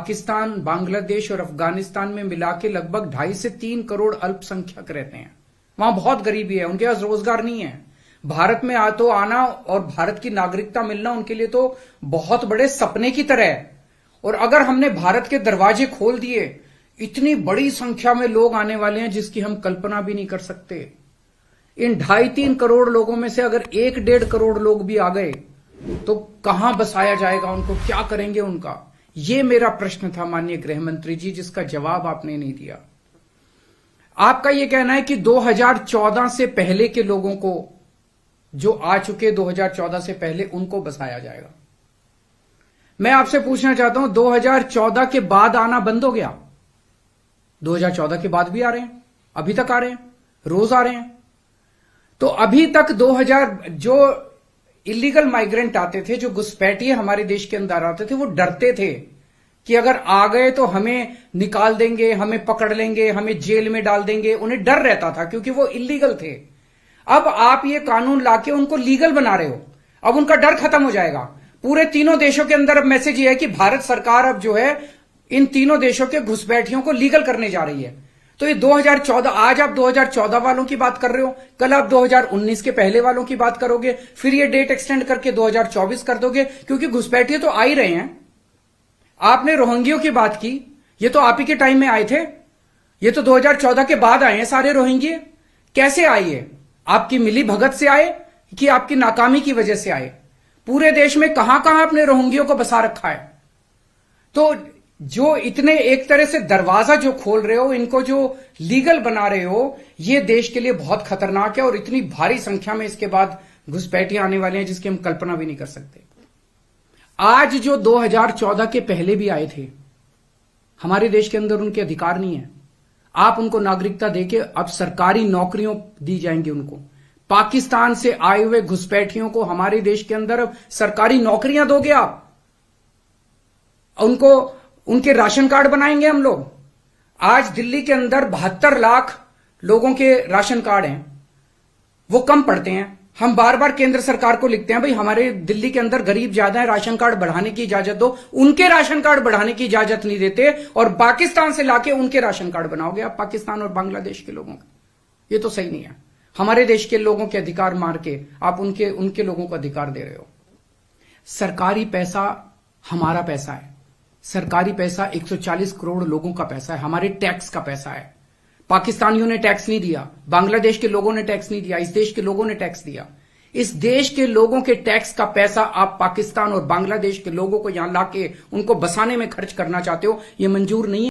पाकिस्तान, बांग्लादेश और अफगानिस्तान में मिला के लगभग 2.5 से 3 करोड़ अल्पसंख्यक रहते हैं। वहां बहुत गरीबी है, उनके पास रोजगार नहीं है। भारत में आना और भारत की नागरिकता मिलना उनके लिए तो बहुत बड़े सपने की तरह है। और अगर हमने भारत के दरवाजे खोल दिए, इतनी बड़ी संख्या में लोग आने वाले हैं जिसकी हम कल्पना भी नहीं कर सकते। इन 2.5-3 करोड़ लोगों में से अगर 1-1.5 करोड़ लोग भी आ गए तो कहां बसाया जाएगा उनको, क्या करेंगे उनका? ये मेरा प्रश्न था माननीय गृह मंत्री जी, जिसका जवाब आपने नहीं दिया। आपका यह कहना है कि 2014 से पहले के लोगों को, जो आ चुके 2014 से पहले, उनको बसाया जाएगा। मैं आपसे पूछना चाहता हूं, 2014 के बाद आना बंद हो गया? 2014 के बाद भी आ रहे हैं, अभी तक आ रहे हैं, रोज आ रहे हैं। तो अभी तक 2000 जो इलीगल माइग्रेंट आते थे, जो घुसपैठिए हमारे देश के अंदर आते थे, वो डरते थे कि अगर आ गए तो हमें निकाल देंगे, हमें पकड़ लेंगे, हमें जेल में डाल देंगे। उन्हें डर रहता था क्योंकि वो इलीगल थे। अब आप ये कानून लाके उनको लीगल बना रहे हो, अब उनका डर खत्म हो जाएगा। पूरे तीनों देशों के अंदर अब मैसेज ये है कि भारत सरकार अब जो है इन तीनों देशों के घुसपैठियों को लीगल करने जा रही है। तो ये 2014, आज आप 2014 वालों की बात कर रहे हो, कल आप 2019 के पहले वालों की बात करोगे, फिर ये डेट एक्सटेंड करके 2024 कर दोगे, क्योंकि घुसपैठिए तो आ ही रहे हैं। आपने रोहिंग्यों की बात की, ये तो आप ही के टाइम में आए थे, ये तो 2014 के बाद आए हैं सारे रोहिंग्ये। कैसे आए ये? आपकी मिली भगत से आए कि आपकी नाकामी की वजह से आए? पूरे देश में कहां कहां आपने रोहिंग्यों को बसा रखा है? तो जो इतने एक तरह से दरवाजा जो खोल रहे हो, इनको जो लीगल बना रहे हो, ये देश के लिए बहुत खतरनाक है। और इतनी भारी संख्या में इसके बाद घुसपैठिए आने वाले हैं जिसकी हम कल्पना भी नहीं कर सकते। आज जो 2014 के पहले भी आए थे, हमारे देश के अंदर उनके अधिकार नहीं है। आप उनको नागरिकता देके अब सरकारी नौकरियां दी जाएंगी उनको। पाकिस्तान से आए हुए घुसपैठियों को हमारे देश के अंदर अब सरकारी नौकरियां दोगे आप, उनको उनके राशन कार्ड बनाएंगे हम लोग। आज दिल्ली के अंदर 72 लाख लोगों के राशन कार्ड हैं, वो कम पड़ते हैं। हम बार बार केंद्र सरकार को लिखते हैं, भाई हमारे दिल्ली के अंदर गरीब ज्यादा है, राशन कार्ड बढ़ाने की इजाजत दो। उनके राशन कार्ड बढ़ाने की इजाजत नहीं देते और पाकिस्तान से लाके उनके राशन कार्ड बनाओगे आप, पाकिस्तान और बांग्लादेश के लोगों का। ये तो सही नहीं है। हमारे देश के लोगों के अधिकार मार के आप उनके लोगों को अधिकार दे रहे हो। सरकारी पैसा हमारा पैसा है, सरकारी पैसा 140 करोड़ लोगों का पैसा है, हमारे टैक्स का पैसा है। पाकिस्तानियों ने टैक्स नहीं दिया, बांग्लादेश के लोगों ने टैक्स नहीं दिया, इस देश के लोगों ने टैक्स दिया। इस देश के लोगों के टैक्स का पैसा आप पाकिस्तान और बांग्लादेश के लोगों को यहां लाके उनको बसाने में खर्च करना चाहते हो, यह मंजूर नहीं है।